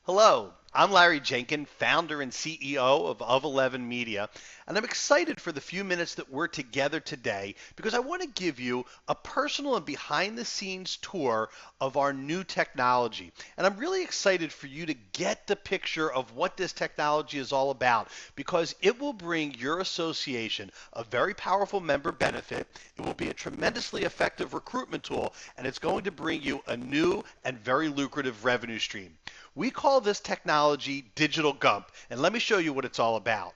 Hello, I'm Larry Jenkin, founder and CEO of 11 Media, and I'm excited for the few minutes that we're together today because I want to give you a personal and behind the scenes tour of our new technology. And I'm really excited for you to get the picture of what this technology is all about because it will bring your association a very powerful member benefit. It will be a tremendously effective recruitment tool, and it's going to bring you a new and very lucrative revenue stream. We call this technology Digital Gump, and let me show you what it's all about.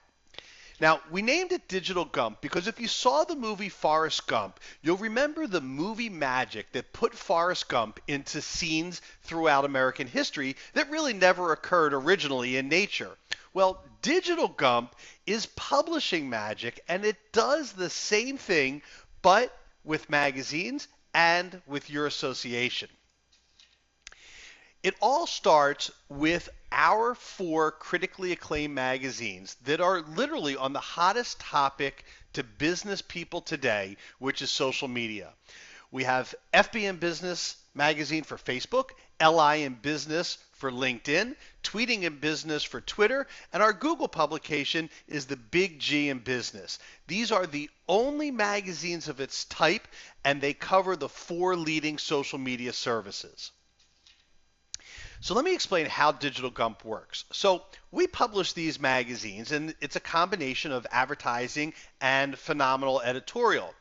Now, we named it Digital Gump because if you saw the movie Forrest Gump, you'll remember the movie magic that put Forrest Gump into scenes throughout American history that really never occurred originally in nature. Well, Digital Gump is publishing magic, and it does the same thing, but with magazines and with your association. It all starts with our four critically acclaimed magazines that are literally on the hottest topic to business people today, which is social media. We have FB in Business magazine for Facebook, LI in Business for LinkedIn, Tweeting in Business for Twitter, and our Google publication is the Big G in Business. These are the only magazines of its type, and they cover the four leading social media services. So let me explain how Digital Gump works. So we publish these magazines, and it's a combination of advertising and phenomenal editorial.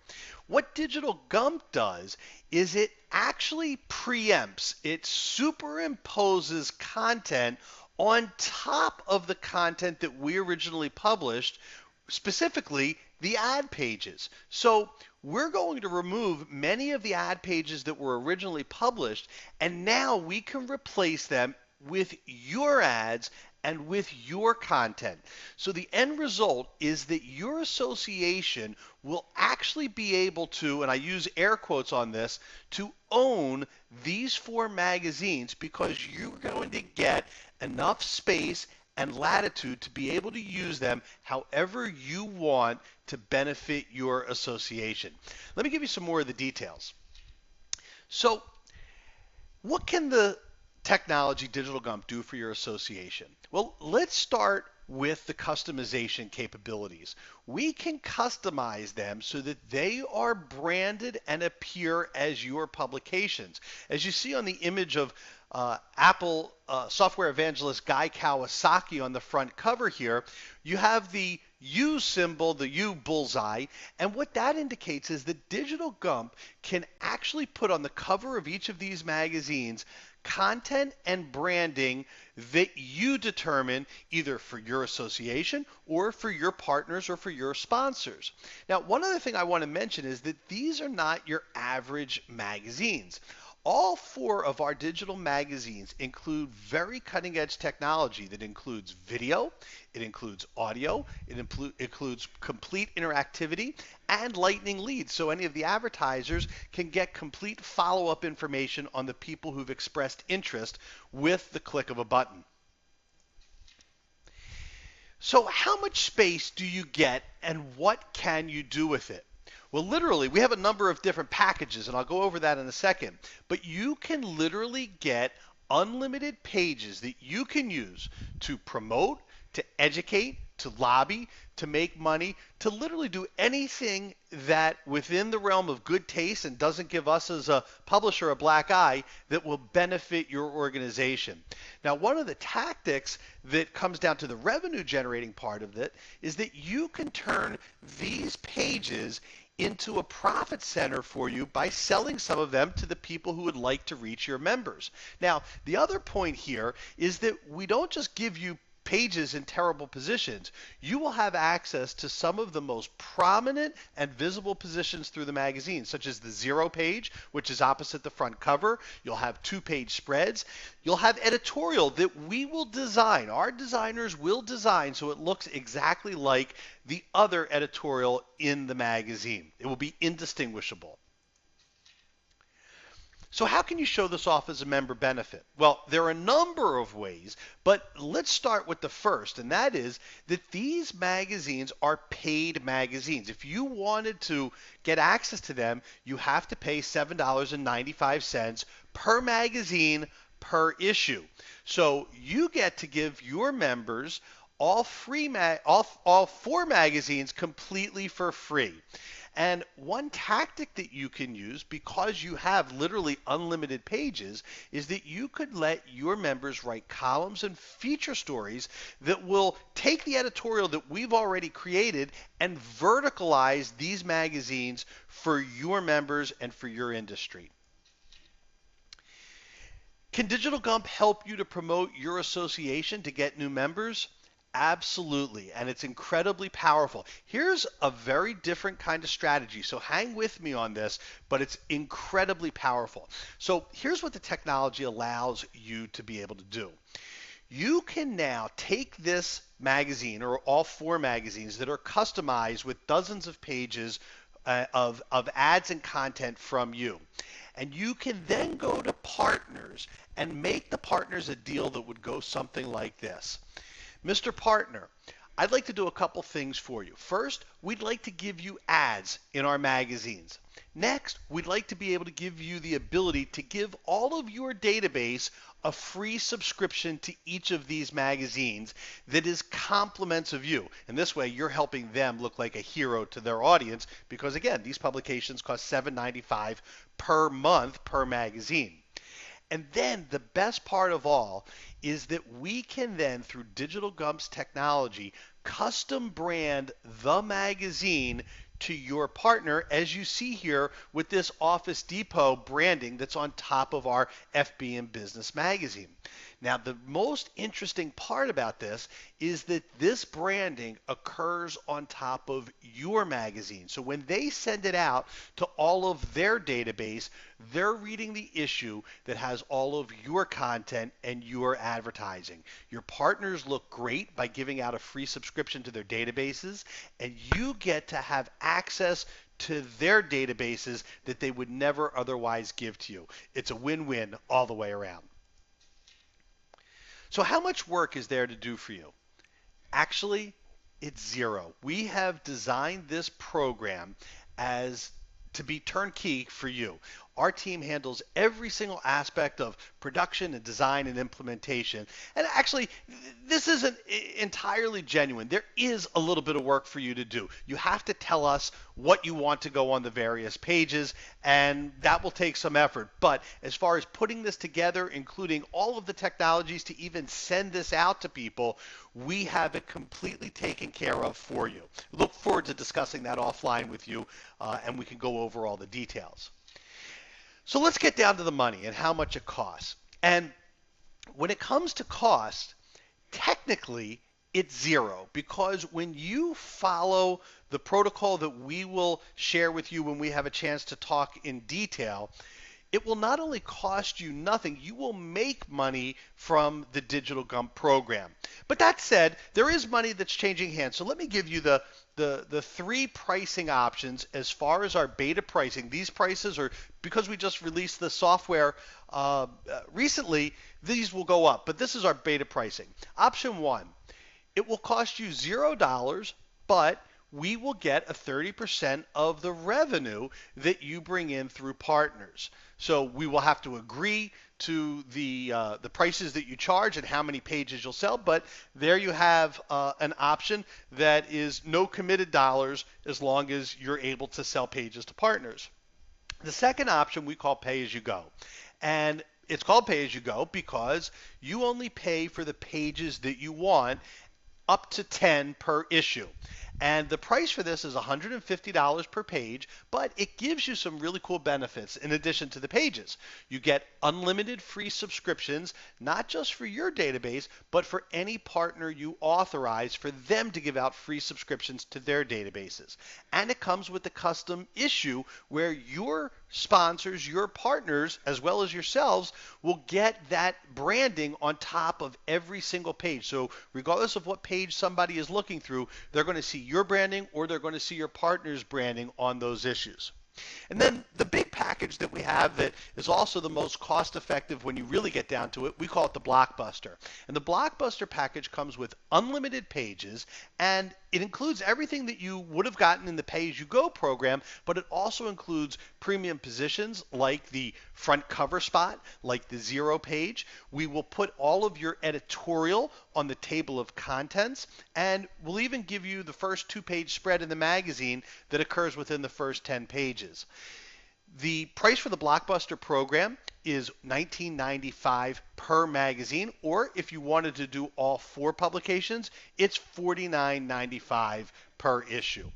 What Digital Gump does is it actually preempts, it superimposes content on top of the content that we originally published, specifically the ad pages. So we're going to remove many of the ad pages that were originally published, and now we can replace them with your ads and with your content. So the end result is that your association will actually be able to, and I use air quotes on this, to own these four magazines because you're going to get enough space and latitude to be able to use them however you want to benefit your association. Let me give you some more of the details. So, what can the technology Digital Gump do for your association? Well, let's start with the customization capabilities. We can customize them so that they are branded and appear as your publications. As you see on the image of Apple software evangelist Guy Kawasaki on the front cover here, you have the U symbol, the U bullseye, and what that indicates is that Digital Gump can actually put on the cover of each of these magazines content and branding that you determine either for your association or for your partners or for your sponsors. Now, one other thing I want to mention is that these are not your average magazines. All four of our digital magazines include very cutting edge technology that includes video, it includes audio, it includes complete interactivity and lightning leads. So any of the advertisers can get complete follow up information on the people who've expressed interest with the click of a button. So how much space do you get and what can you do with it? Well, literally, we have a number of different packages, and I'll go over that in a second. But you can literally get unlimited pages that you can use to promote, to educate, to lobby, to make money, to literally do anything that within the realm of good taste and doesn't give us as a publisher a black eye that will benefit your organization. Now, one of the tactics that comes down to the revenue generating part of it is that you can turn these pages into a profit center for you by selling some of them to the people who would like to reach your members. Now, the other point here is that we don't just give you pages in terrible positions. You will have access to some of the most prominent and visible positions through the magazine, such as the zero page, which is opposite the front cover. You'll have two-page spreads. You'll have editorial that we will design. Our designers will design so it looks exactly like the other editorial in the magazine. It will be indistinguishable. So how can you show this off as a member benefit? Well, there are a number of ways, but let's start with the first, and that is that these magazines are paid magazines. If you wanted to get access to them, you have to pay $7.95 per magazine per issue. So you get to give your members all four magazines completely for free. And one tactic that you can use, because you have literally unlimited pages, is that you could let your members write columns and feature stories that will take the editorial that we've already created and verticalize these magazines for your members and for your industry. Can Digital Gump help you to promote your association to get new members? Absolutely, and it's incredibly powerful. Here's a very different kind of strategy, so hang with me on this, but it's incredibly powerful. So here's what the technology allows you to be able to do. You can now take this magazine, or all four magazines that are customized with dozens of pages of ads and content from you. And you can then go to partners and make the partners a deal that would go something like this. Mr. Partner, I'd like to do a couple things for you. First, we'd like to give you ads in our magazines. Next, we'd like to be able to give you the ability to give all of your database a free subscription to each of these magazines that is compliments of you. And this way, you're helping them look like a hero to their audience because, again, these publications cost $7.95 per month per magazine. And then the best part of all is that we can then, through Digital Gump's technology, custom brand the magazine to your partner, as you see here with this Office Depot branding that's on top of our FB and Business magazine. Now, the most interesting part about this is that this branding occurs on top of your magazine. So when they send it out to all of their database, they're reading the issue that has all of your content and your advertising. Your partners look great by giving out a free subscription to their databases, and you get to have access to their databases that they would never otherwise give to you. It's a win-win all the way around. So how much work is there to do for you? Actually, it's zero. We have designed this program as to be turnkey for you. Our team handles every single aspect of production and design and implementation. And actually, this isn't entirely genuine. There is a little bit of work for you to do. You have to tell us what you want to go on the various pages, and that will take some effort. But as far as putting this together, including all of the technologies to even send this out to people, we have it completely taken care of for you. Look forward to discussing that offline with you, and we can go over all the details. So let's get down to the money and how much it costs. And when it comes to cost, technically it's zero, because when you follow the protocol that we will share with you when we have a chance to talk in detail, it will not only cost you nothing, you will make money from the Digital Gump program. But that said, there is money that's changing hands. So let me give you the three pricing options as far as our beta pricing. These prices are, because we just released the software recently, these will go up. But this is our beta pricing. Option one, it will cost you $0, but we will get a 30% of the revenue that you bring in through partners. So we will have to agree to the prices that you charge and how many pages you'll sell, but there you have an option that is no committed dollars as long as you're able to sell pages to partners. The second option we call pay as you go. And it's called pay as you go because you only pay for the pages that you want, up to 10 per issue. And the price for this is $150 per page, but it gives you some really cool benefits in addition to the pages. You get unlimited free subscriptions, not just for your database, but for any partner you authorize for them to give out free subscriptions to their databases. And it comes with the custom issue where your sponsors, your partners, as well as yourselves, will get that branding on top of every single page. So regardless of what page somebody is looking through, they're going to see your branding or they're going to see your partner's branding on those issues. And then the big package that we have that is also the most cost effective when you really get down to it, we call it the Blockbuster. And the Blockbuster package comes with unlimited pages, and it includes everything that you would have gotten in the pay-as-you-go program, but it also includes premium positions like the front cover spot, like the zero page. We will put all of your editorial on the table of contents, and we'll even give you the first two-page spread in the magazine that occurs within the first 10 pages. The price for the Blockbuster program is $19.95 per magazine, or if you wanted to do all four publications, it's $49.95 per issue.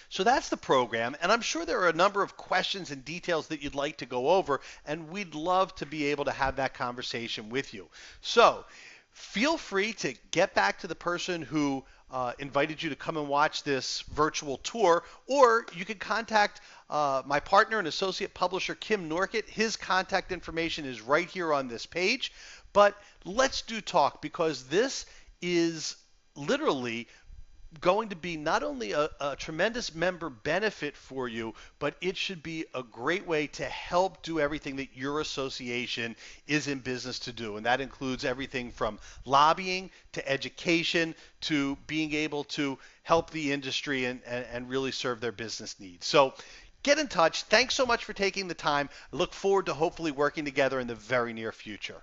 So that's the program, and I'm sure there are a number of questions and details that you'd like to go over, and we'd love to be able to have that conversation with you. So feel free to get back to the person who invited you to come and watch this virtual tour, or you can contact my partner and associate publisher, Kim Norkett. His contact information is right here on this page. But let's do talk, because this is literally going to be not only a tremendous member benefit for you, but it should be a great way to help do everything that your association is in business to do. And that includes everything from lobbying to education to being able to help the industry and really serve their business needs. So get in touch. Thanks so much for taking the time. I look forward to hopefully working together in the very near future.